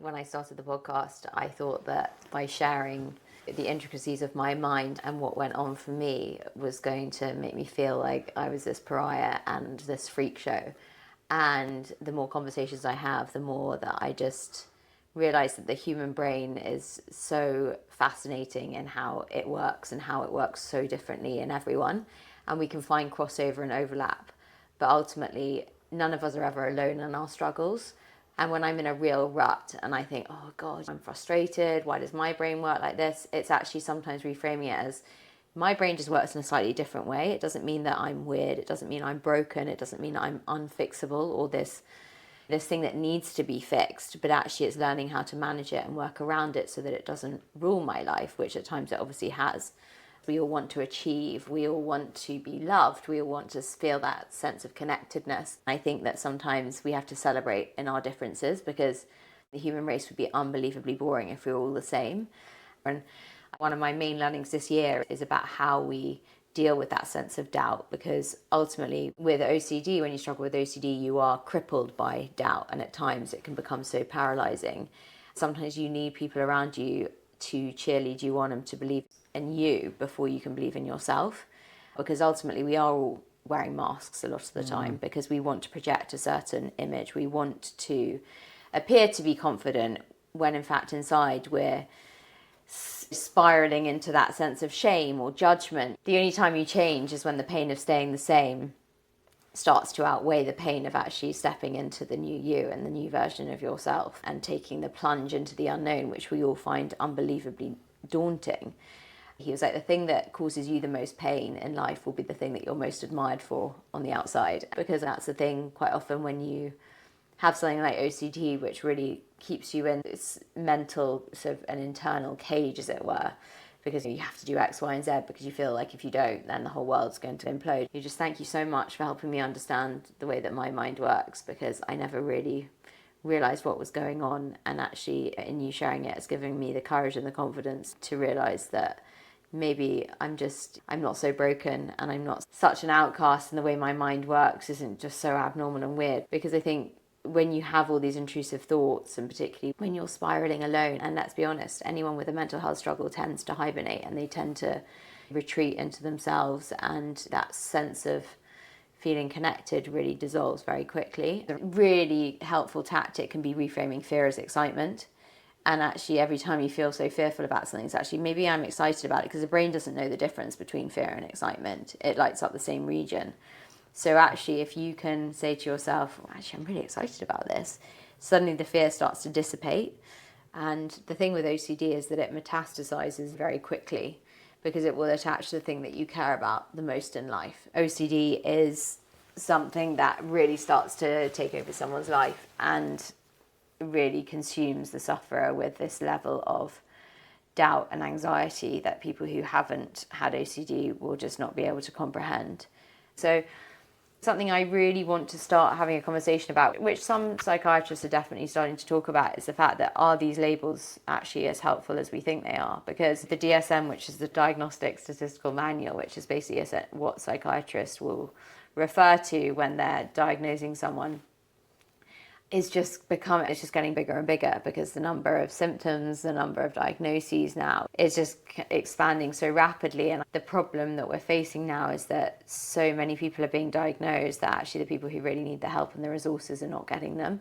When I started the podcast, I thought that by sharing the intricacies of my mind and what went on for me was going to make me feel like I was this pariah and this freak show. And the more conversations I have, the more that I just realize that the human brain is so fascinating in how it works and how it works so differently in everyone. And we can find crossover and overlap. But ultimately, none of us are ever alone in our struggles. And when I'm in a real rut and I think, oh God, I'm frustrated, why does my brain work like this? It's actually sometimes reframing it as my brain just works in a slightly different way. It doesn't mean that I'm weird. It doesn't mean I'm broken. It doesn't mean I'm unfixable or this thing that needs to be fixed, but actually it's learning how to manage it and work around it so that it doesn't rule my life, which at times it obviously has. We all want to achieve, we all want to be loved, we all want to feel that sense of connectedness. I think that sometimes we have to celebrate in our differences because the human race would be unbelievably boring if we were all the same. And one of my main learnings this year is about how we deal with that sense of doubt, because ultimately with OCD, when you struggle with OCD, you are crippled by doubt, and at times it can become so paralyzing. Sometimes you need people around you to cheerlead you on and to believe in you before you can believe in yourself, because ultimately we are all wearing masks a lot of the time because we want to project a certain image. We want to appear to be confident when in fact inside we're spiraling into that sense of shame or judgment. The only time you change is when the pain of staying the same starts to outweigh the pain of actually stepping into the new you and the new version of yourself and taking the plunge into the unknown, which we all find unbelievably daunting. He was like, the thing that causes you the most pain in life will be the thing that you're most admired for on the outside, because that's the thing quite often when you have something like OCD, which really keeps you in this mental sort of an internal cage, as it were, because you have to do X, Y, and Z because you feel like if you don't, then the whole world's going to implode. You just thank you so much for helping me understand the way that my mind works, because I never really realised what was going on, and actually in you sharing it, it's giving me the courage and the confidence to realise that maybe I'm not so broken, and I'm not such an outcast, and the way my mind works isn't just so abnormal and weird. Because I think when you have all these intrusive thoughts, and particularly when you're spiraling alone, and let's be honest, anyone with a mental health struggle tends to hibernate and they tend to retreat into themselves, and that sense of feeling connected really dissolves very quickly. A really helpful tactic can be reframing fear as excitement. And actually every time you feel so fearful about something, it's actually maybe I'm excited about it, because the brain doesn't know the difference between fear and excitement. It lights up the same region. So actually, if you can say to yourself, oh, actually, I'm really excited about this, suddenly the fear starts to dissipate. And the thing with OCD is that it metastasizes very quickly because it will attach to the thing that you care about the most in life. OCD is something that really starts to take over someone's life and really consumes the sufferer with this level of doubt and anxiety that people who haven't had OCD will just not be able to comprehend. So something I really want to start having a conversation about, which some psychiatrists are definitely starting to talk about, is the fact that are these labels actually as helpful as we think they are? Because the DSM, which is the Diagnostic Statistical Manual, which is basically what psychiatrists will refer to when they're diagnosing someone, it's just getting bigger and bigger, because the number of symptoms, the number of diagnoses now is just expanding so rapidly. And the problem that we're facing now is that so many people are being diagnosed that actually the people who really need the help and the resources are not getting them.